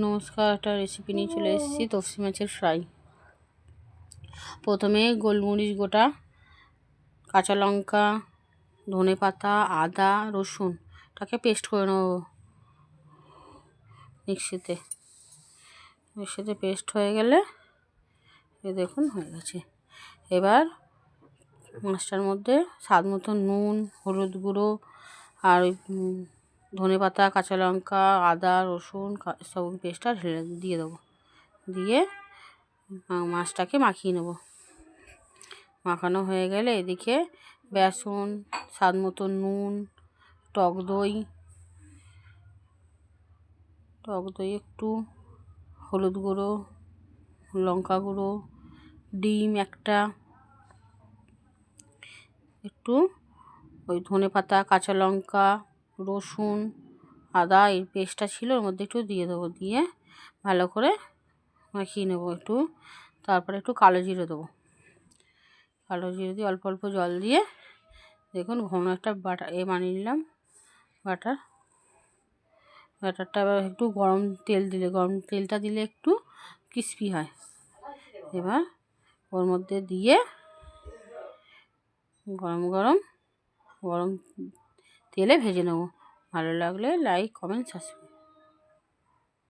নমস্কার, একটা রেসিপি নিয়ে চলে এসেছি তফসি মাছের ফ্রাই। প্রথমে গোলমরিচ গোটা, কাঁচা লঙ্কা, ধনে পাতা, আদা, রসুনটাকে পেস্ট করে নেব মিক্সিতে। পেস্ট হয়ে গেলে দেখুন হয়ে গেছে। এবার মাছটার মধ্যে স্বাদ মতো নুন, হলুদ গুঁড়ো আর ধনে পাতা, কাঁচা লঙ্কা, আদা, রসুন সব পেস্টটা ঢেলে দিয়ে দেবো। দিয়ে মাছটাকে মাখিয়ে নেব। মাখানো হয়ে গেলে এদিকে বেসন, স্বাদ মতো নুন, টক দই একটু, হলুদ গুঁড়ো, লঙ্কা গুঁড়ো, ডিম একটা, একটু ওই ধনে পাতা, কাঁচা লঙ্কা, রসুন, আদা এই পেস্টটা ছিল ওর মধ্যে একটু দিয়ে দেবো। দিয়ে ভালো করে মাখিয়ে নেবো একটু। তারপরে একটু কালো জিরে দেবো। কালো জিরে দিয়ে অল্প অল্প জল দিয়ে দেখুন ঘন একটা বানিয়ে নিলাম ব্যাটারটা। এবার একটু গরম তেলটা দিলে একটু ক্রিস্পি হয়। এবার ওর মধ্যে দিয়ে গরম তেলে ভেজে নেব। ভালো লাগলে লাইক, কমেন্ট, সাবস্ক্রাইব।